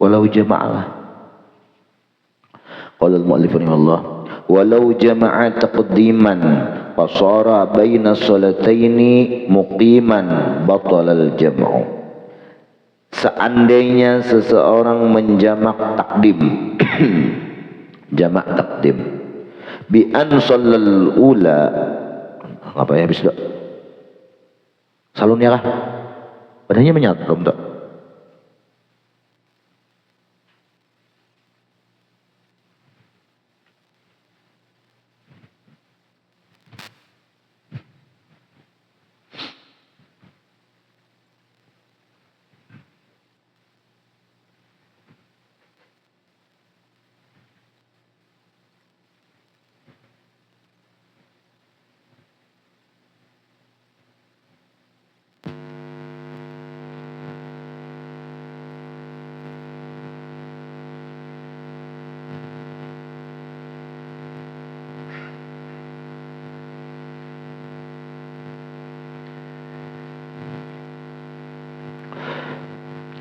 walau jama'ah. Qala al-mu'allif rahimahullah walau jama'a taqdiman fasara baina salataini muqiman batalal jam'u. Seandainya seseorang menjamak takdim jamak takdim bi an shallal ula, apa ya habis dok salunnya kah badannya menyatu belum dok?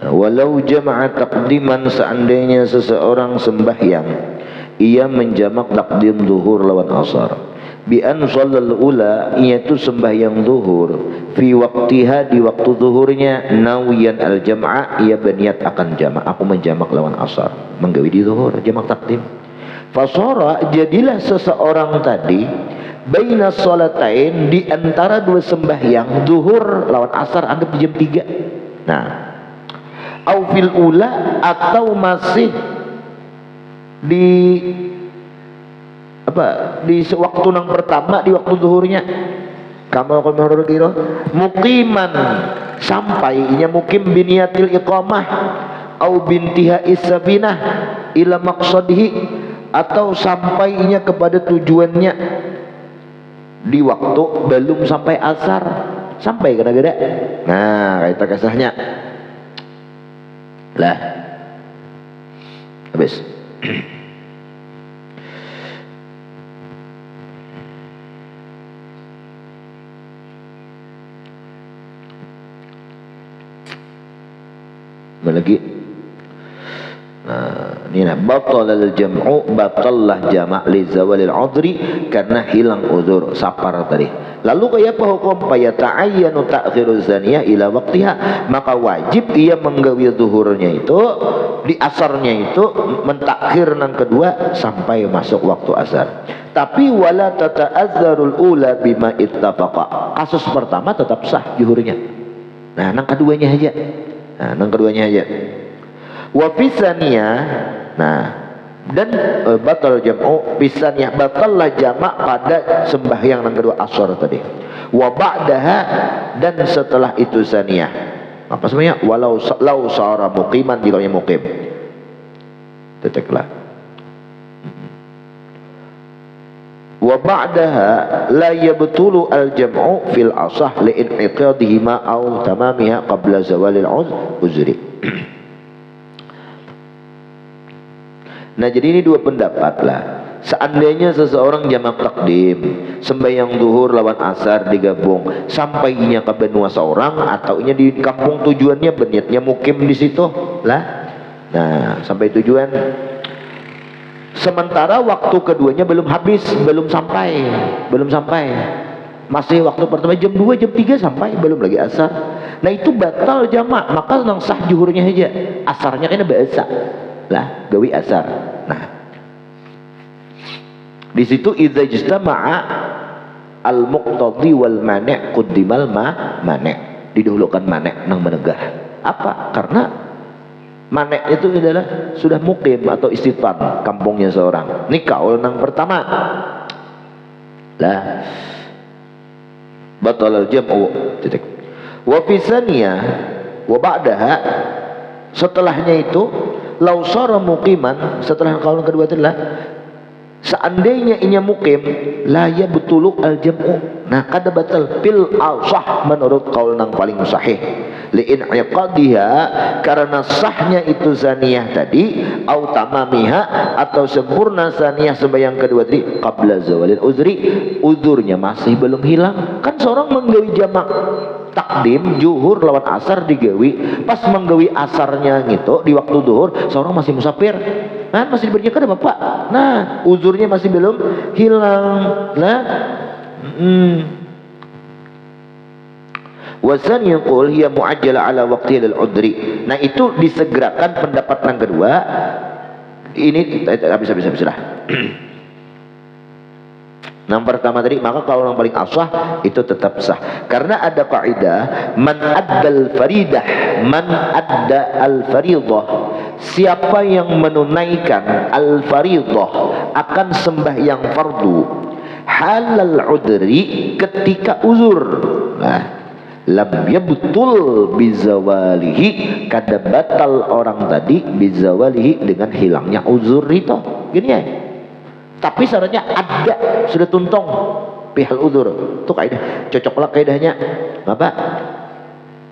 Walau jama'a taqdiman, seandainya seseorang sembahyang ia menjamak takdim zuhur lawan asar bi an shallal ula, yaitu sembahyang zuhur fi waqtiha, di waktu zuhurnya, nawiyan al jam'a, ia berniat akan jamak, aku menjamak lawan asar menggawi di zuhur jamak takdim. Fasara, jadilah seseorang tadi baina shalatain, di antara dua sembahyang zuhur lawan asar, anggap di jam 3. Nah, au fil ula, atau masih di apa, di waktu yang pertama, di waktu zuhurnya, kama qul kira muqiman, sampai inya mukim biniyatil iqamah au bintiha isabinah ila maqsadihi, atau sampai inya kepada tujuannya di waktu belum sampai asar, sampai kena-kena. Nah, kita kisahnya lah habis. Lagi nah, ini nah, batalal jam'u, batallah jamak li zawalil udri, karena hilang uzur safar tadi. Lalu kaya apa hukum? Fa yata'ayyanu ta'khiru zaniyah ila waqtiha, maka wajib ia menggawi zuhurnya itu, di asarnya itu mentakhir nang kedua sampai masuk waktu asar. Tapi wala tata'azzarul ula bima ittafaqa, kasus pertama tetap sah zuhurnya. Nah, nang keduanya aja. Nah, nang keduanya aja. Wa fisaniyah, nah, dan batal jam'u fisaniyah, batallah jamak pada sembahyang yang kedua asar tadi. Wa ba'daha, dan setelah itu saniyah. Apa sebenarnya? Walau lau sara muqiman, jika muqim. Teteklah. Wa ba'daha la yabtulu al jam'u fil asah li inqiqadihima aw tamamiha qabla zawalil uzri. Nah, jadi ini dua pendapat lah. Seandainya seseorang jamak takdim, sembahyang zuhur lawan asar digabung, sampainya ke benua seorang, atau nya di kampung tujuannya berniatnya mukim di situ lah. Nah, sampai tujuan. Sementara waktu keduanya belum habis, belum sampai. Masih waktu pertama jam 2, jam 3 sampai, belum lagi asar. Nah, itu batal jamak, maka nang sah zuhurnya aja. Asarnya kena biasa. Lah, gawi asar. Nah, di situ idza ijtama'a al-muqtadi wal mani' quddimal mani', didahulukan mani' nang menegah. Apa? Karena mani' itu adalah sudah mukim atau istitan kampungnya seorang. Ini kaul nang pertama. Lah, batal al-jam'u titik. Wa fi saniyah wa ba'daha, setelahnya itu lausara muqiman, setelah kaul kedua itulah seandainya inya mukim la ya betulu al jam'u. Nah, kada batal fil asah menurut kaul nang paling sahih li in'iqadiha, karena sahnya itu zaniyah tadi, au tamamiha, atau sempurna zaniyah sembahyang kedua tadi qabla zawalil uzri, uzurnya masih belum hilang. Kan seorang menggawi jamak takdim juhur lawan asar digawi, pas menggawi asarnya gitu di waktu duhur seorang masih musafir kan, masih diberi kada bapak, nah uzurnya masih belum hilang. Nah wasan yaqul hiya muajjala ala waqti lil udri. Nah itu disegerakan pendapat yang kedua. Ini habis lah. Yang pertama tadi, maka kalau yang paling asah itu tetap sah karena ada kaidah man addal faridah, man adda al faridah, siapa yang menunaikan al faridah akan sembahyang fardu halal udri ketika uzur. Nah lam yabtul bizawalihi, kada batal orang tadi bizawalihi dengan hilangnya uzur itu. Gini ya, tapi syaratnya ada sudah tuntong pihal uzur. Itu kaidah, cocoklah kaidahnya apa?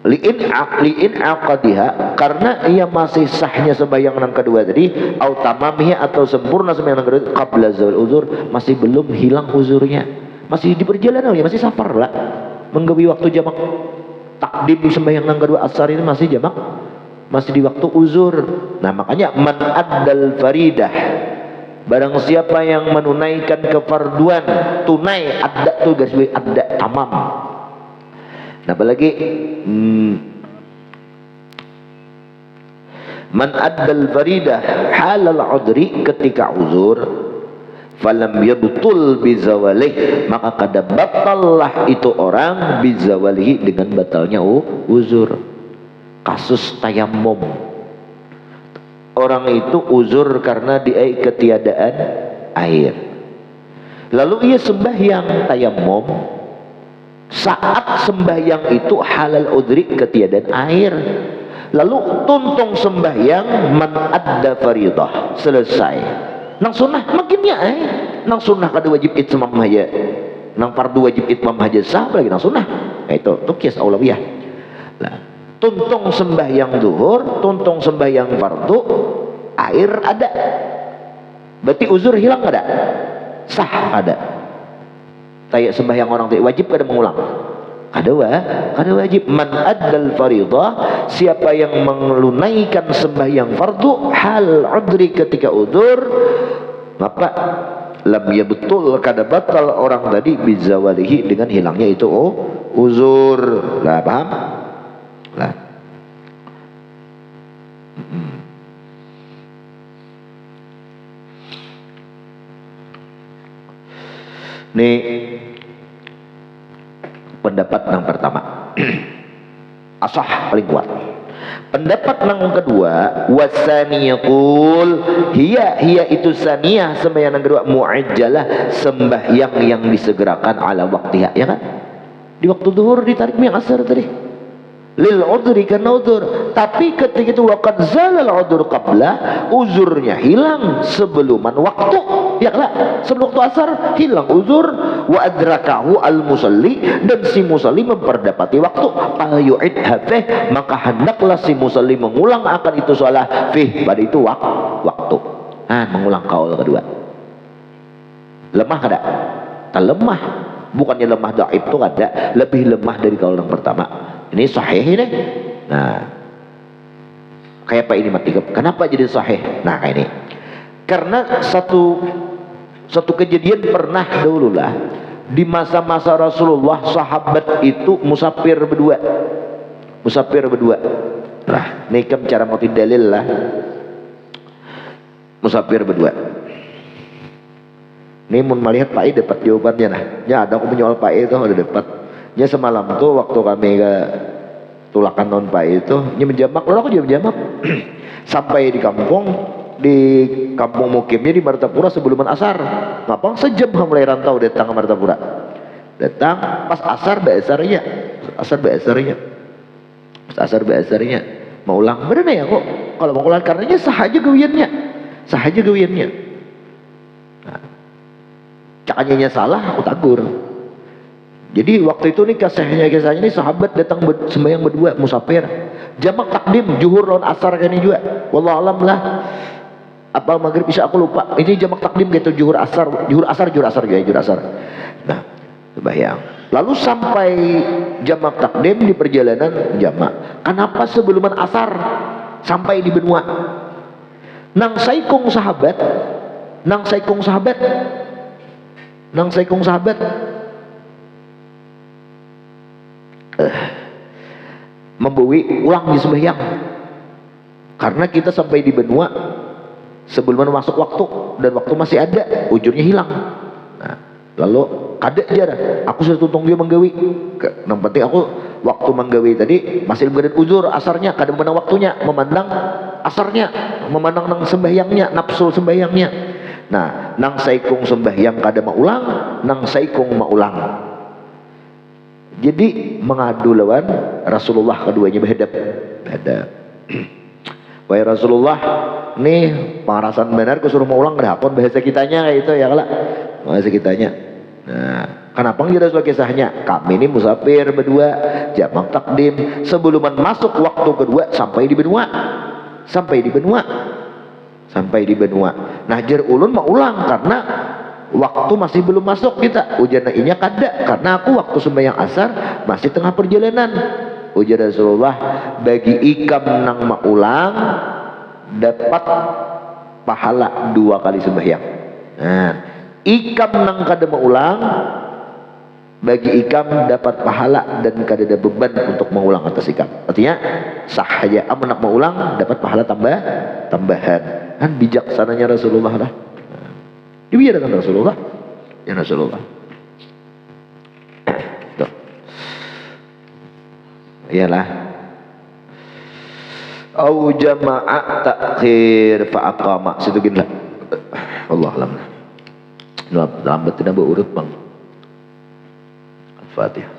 Liin aqadiha, karena ia masih sahnya sembahyang yang kedua tadi, au tamamiha atau sempurna sembahyang yang kedua qabla zawal uzur, masih belum hilang uzurnya, masih di perjalanan ya, masih safar lah, menggawi waktu jamak takdim sembahyang yang kedua asar ini masih jamak, masih di waktu uzur. Nah makanya man addal faridah, barang siapa yang menunaikan kefarduan tunai, ada tuh garis ada tamam. Nah apalagi man addal faridah halal udri ketika uzur, falam yabtul bizawalih, maka kada batallah itu orang bizawalihi dengan batalnya uzur. Kasus tayammum, orang itu uzur karena dia ketiadaan air, lalu ia sembahyang tayammum. Saat sembahyang itu halal udri ketiadaan air, lalu tuntung sembahyang man adda faridah selesai nang sunnah makinnya nang sunnah kada wajib itmam aja, nang fardu wajib itmam aja sah, lagi nang sunnah. Nah, itu kias aulawiyah. Nah tuntung sembahyang duhur, tuntung sembahyang fardu, air ada, berarti uzur hilang ada, sah ada. Tayak sembahyang orang tidak wajib kada mengulang, kada wajib. Man addal faridah, siapa yang menunaikan sembahyang fardu hal udri ketika udzur, maka lam yabtul, kada batal orang tadi bizawalihi dengan hilangnya itu uzur. Lah paham? Lah nih pendapat yang pertama asah paling kuat. Pendapat yang kedua wasaniyaqul hiya itu saniyah, sembahyang yang kedua muajjalah, sembahyang yang disegerakan ala waktiha, ya kan, di waktu zuhur ditarik yang asar tadi lil udri karena uzur, tapi ketika itu waqad zalal udhur qabla, uzurnya hilang sebelum waktu, ya kan, sebelum waktu asar hilang uzur, wa adrakahu al musalli, dan si musalli memperdapati waktu, fal yu'id hafih, maka hendaklah si musalli mengulang akan itu salat fih pada itu waktu. Mengulang kaul kedua. Lemah kada? Tak lemah, bukannya lemah dhaif itu kada, lebih lemah dari kaul yang pertama. Ini sahih ini. Nah, kayak apa ini mati? Kenapa jadi sahih? Nah, kayak ini. Karena satu kejadian pernah dahulu lah, di masa-masa Rasulullah sahabat itu musafir berdua. Nah, ini kan cara mau dalil lah. Musafir berdua. Ini mau melihat Pak I dapat jawabannya nah. Ya ada aku menyoal Pak I itu udah dapat. Ya semalam tuh waktu kami ke tulakan non Pak itu, dia menjamak, lalu aku juga menjamak. Sampai di kampung mukimnya di Martapura sebelum asar. Ngapang sejam mulai rantau datang ke Martapura. Datang pas asar beasarnya. Pas asar beasarnya. Mau ulang, bener ya kok. Kalau mau ulang karenanya sah aja gawiannya. Nah, cakanya salah, aku tagur. Jadi waktu itu nih kisahnya ini sahabat datang sembahyang berdua musafir, jamak takdim juhur lawan asar kan ini juga, wallahu alam lah, apa maghrib isya aku lupa, ini jamak takdim gitu, juhur asar. Nah sembahyang Lalu sampai jamak takdim di perjalanan jamak. Kenapa sebelum asar sampai di benua? Nang saikung sahabat, membawi ulang di sembahyang. Karena kita sampai di benua sebelum masuk waktu, dan waktu masih ada, ujurnya hilang. Nah, lalu kada aja aku sudah tutung dia menggawi. Yang penting aku waktu menggawi tadi masih berada ujur asarnya, kada memandang waktunya, memandang asarnya, memandang nang sembahyangnya, nafsu sembahyangnya. Nah, nang saikung sembahyang kada mau ulang, nang saikung mau ulang. Jadi mengadu lawan Rasulullah, keduanya berhadap. Wahai Rasulullah, nih pengarasan benar kesuruh mau ulang ada hakon bahasa kitanya kayak itu ya kalak. Bahasa kitanya. Nah, kenapa nggak ada kisahnya? Kami ini musafir berdua, jamak takdim, sebelum masuk waktu kedua sampai di benua. Nah, jar ulun mau ulang karena waktu masih belum masuk kita. Ujar inya kada, karena aku waktu sembahyang asar masih tengah perjalanan. Ujar Rasulullah, bagi ikam nang maulang dapat pahala 2 kali sembahyang. Nah, ikam nang kada maulang, bagi ikam dapat pahala dan kada ada beban untuk mengulang atas ikam. Artinya sah aja, amun nak maulang dapat pahala tambahan. Kan bijaksananya Rasulullah lah. Dibiarkan Rasulullah, ya Rasulullah. Iyalah. Au jama'a ta'khir fa aqama. Situ gini lah. Allah alam. Lambat tidak berurut bang. Al-Fatihah.